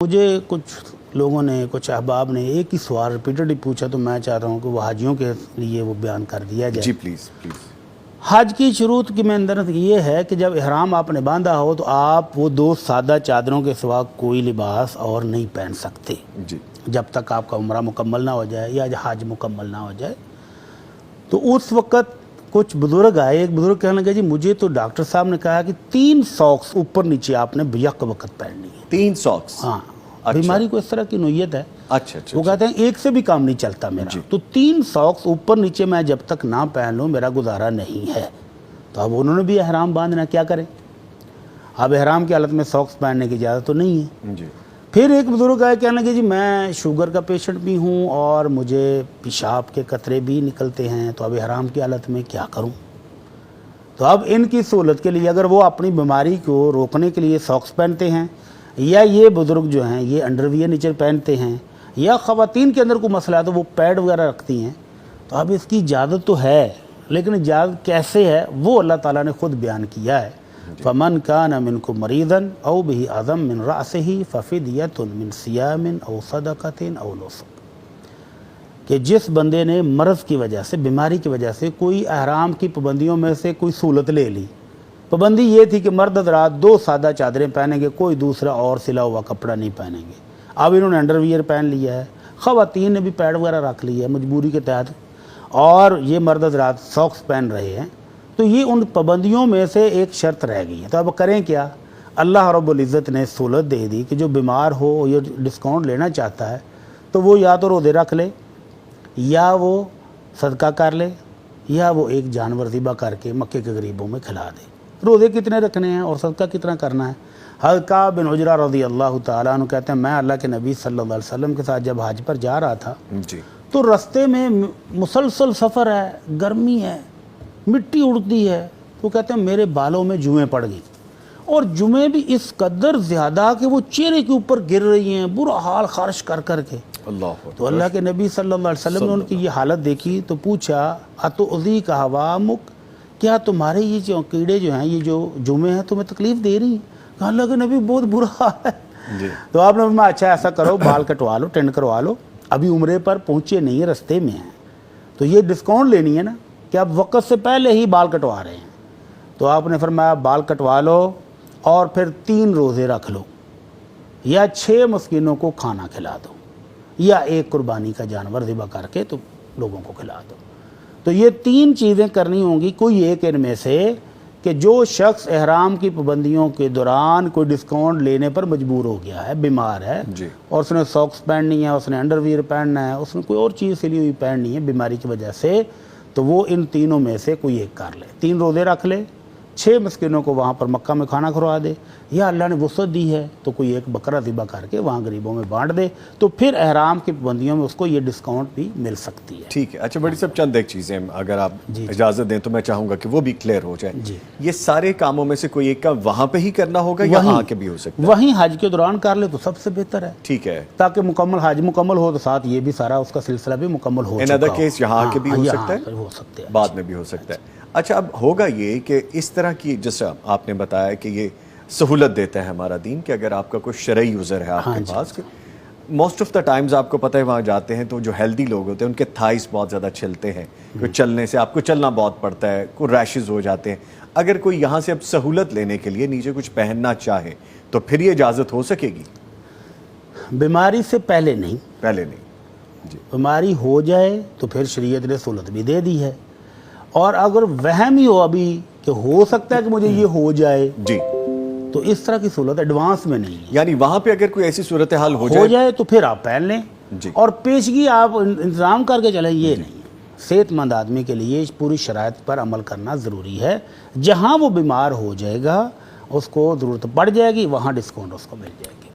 मुझे कुछ लोगों ने, कुछ अहबाब ने एक ही सवाल रिपीटेडली पूछा, तो मैं चाहता हूँ कि वो हाजियों के लिए वो बयान कर दिया जाए। जी प्लीज़ प्लीज़। हज की शुरूत की में अंदर ये है कि जब इहराम आपने बांधा हो तो आप वो दो सादा चादरों के सिवा कोई लिबास और नहीं पहन सकते जी। जब तक आपका उम्रा मुकम्मल ना हो जाए या हज मुकम्मल ना हो जाए। तो उस वक़्त कुछ बुज़ुर्ग आए, एक बुज़ुर्ग कहने लगे जी मुझे तो डॉक्टर साहब ने कहा कि 3 सॉक्स ऊपर नीचे आपने यक वक़्त पहननी है। 3 सॉक्स? हाँ। अच्छा। बीमारी को इस तरह की नोयत है। अच्छा। वो कहते हैं एक से भी काम नहीं चलता मेरा, तो 3 सॉक्स ऊपर नीचे मैं जब तक ना पहन लूँ मेरा गुजारा नहीं है। तो अब उन्होंने भी एहराम बांधना, क्या करें? अब एहराम की हालत में सॉक्स पहनने की इजाज़त तो नहीं है। जी। फिर एक बुजुर्ग आए, कहने लगे जी मैं शुगर का पेशेंट भी हूँ और मुझे पेशाब के कतरे भी निकलते हैं, तो अब एहराम की हालत में क्या करूँ? तो अब इनकी सहूलत के लिए अगर वो अपनी बीमारी को रोकने के लिए सॉक्स पहनते हैं, या ये बुज़ुर्ग जो हैं ये अंडरवियर नीचे पहनते हैं, या ख़वातीन के अंदर कोई मसला है तो वो पैड वगैरह रखती हैं, तो अब इसकी इजाज़त तो है, लेकिन इजाज़त कैसे है वो अल्लाह ताला ने ख़ुद बयान किया है। फ़मन कान मिनकुम मरीदन औ बिही अज़म मिन रअसिही फ़फ़िदियतुन मिन सियामिन औ सदक़तिन औ नुसक, कि जिस बंदे ने मर्ज़ की वजह से, बीमारी की वजह से कोई एहराम की पाबंदियों में से कोई सहूलत ले ली। पाबंदी ये थी कि मर्द हज़रात 2 सादा चादरें पहनेंगे, कोई दूसरा और सिला हुआ कपड़ा नहीं पहनेंगे। अब इन्होंने अंडरवियर पहन लिया है, ख़वातीन ने भी पैड वगैरह रख लिया है मजबूरी के तहत, और ये मर्द हज़रात सॉक्स पहन रहे हैं। तो ये उन पाबंदियों में से एक शर्त रह गई है। तो अब करें क्या? अल्लाह रब्बुल इज़्ज़त ने सहूलत दे दी कि जो बीमार हो, ये डिस्काउंट लेना चाहता है, तो वो या तो रोज़े रख ले, या वो सदका कर ले, या वो एक जानवर ज़िबा करके मक्के के गरीबों में खिला दे। रोज़े कितने रखने हैं और सदका कितना करना है? हज़रत काब बिन उजरा रज़ी अल्लाह तआला अन्हु कहते हैं मैं अल्लाह के नबी सल्लल्लाहु अलैहि वसल्लम के साथ जब हज पर जा रहा था जी, तो रास्ते में मुसलसल सफ़र है, गर्मी है, मिट्टी उड़ती है, तो कहते हैं मेरे बालों में जुएँ पड़ गई, और जुएँ भी इस कदर ज़्यादा कि वो चेहरे के ऊपर गिर रही हैं, बुरा हाल ख़ारिश कर करके। अल्लाह। तो अल्लाह के नबी सल्लल्लाहु अलैहि वसल्लम ने उनकी ये हालत देखी तो पूछा अतुज़ी का हवामुक, क्या तुम्हारे ये जो कीड़े जो हैं, ये जो जुमे हैं तुम्हें तकलीफ़ दे रही हैं? कहा अल्लाह के नबी बहुत बुरा हाल है जी। तो आपने फरमाया अच्छा ऐसा करो, बाल कटवा लो, टेंड करवा लो, अभी उम्रे पर पहुँचे नहीं है, रास्ते में हैं, तो ये डिस्काउंट लेनी है ना कि आप वक़्त से पहले ही बाल कटवा रहे हैं। तो आपने फरमाया बाल कटवा लो और फिर 3 रोज़े रख लो, या 6 मस्कीनों को खाना खिला दो, या एक कुर्बानी का जानवर ज़िबा करके तो लोगों को खिला दो। तो ये 3 चीज़ें करनी होंगी, कोई एक इनमें से, कि जो शख्स एहराम की पाबंदियों के दौरान कोई डिस्काउंट लेने पर मजबूर हो गया है, बीमार है जी। और उसने सॉक्स पहननी है, उसने अंडरवियर पहनना है, उसने कोई और चीज़ सिली हुई पहननी है बीमारी की वजह से, तो वो इन तीनों में से कोई एक कर ले। 3 रोज़े रख ले, 6 मस्किनों को वहाँ पर मक्का में खाना खिलवा दे, या अल्लाह ने वसअत दी है तो कोई एक बकरा ज़िबा करके वहाँ गरीबों में बांट दे, तो फिर एहराम की पाबंदियों में उसको ये डिस्काउंट भी मिल सकती है। ठीक है। अच्छा बड़ी साहब, चंद एक चीज़ें अगर आप इजाज़त दें तो मैं चाहूँगा कि वो भी क्लियर हो जाए। जी। ये सारे कामों में से कोई एक काम वहाँ पे ही करना होगा या वहाँ के भी हो सकता है? वहीं हज के दौरान कर ले तो सबसे बेहतर है। ठीक है, ताकि मुकम्मल हज मुकम्मल हो तो साथ ये भी सारा उसका सिलसिला भी मुकम्मल हो। इन अदर केस यहाँ के भी हो सकता है, हो सकते हैं, बाद में भी हो सकता है। अच्छा, अब होगा ये कि इस तरह की, जैसा आपने बताया कि ये सहूलत देता है हमारा दीन कि अगर आपका कोई शरई यूज़र है आपके पास, मोस्ट ऑफ द टाइम्स आपको पता है वहाँ जाते हैं तो जो हेल्दी लोग होते हैं उनके थाइस बहुत ज़्यादा छिलते हैं, कोई चलने से आपको चलना बहुत पड़ता है, कोई रैशेज़ हो जाते हैं। अगर कोई यहाँ से अब सहूलत लेने के लिए नीचे कुछ पहनना चाहे तो फिर ये इजाज़त हो सकेगी? बीमारी से पहले नहीं, पहले नहीं। जी। बीमारी हो जाए तो फिर शरीयत ने सहूलत भी दे दी है, और अगर वहम ही हो अभी कि हो सकता है कि मुझे ये हो जाए जी, तो इस तरह की सहूलत एडवांस में नहीं है। यानी वहाँ पे अगर कोई ऐसी सूरत हाल हो जाए तो फिर आप पहन लें जी। और पेशगी आप इंतज़ाम करके चलें, ये नहीं। सेहतमंद आदमी के लिए पूरी शराइत पर अमल करना ज़रूरी है। जहाँ वो बीमार हो जाएगा, उसको ज़रूरत पड़ जाएगी, वहाँ डिस्काउंट उसको मिल जाएगी।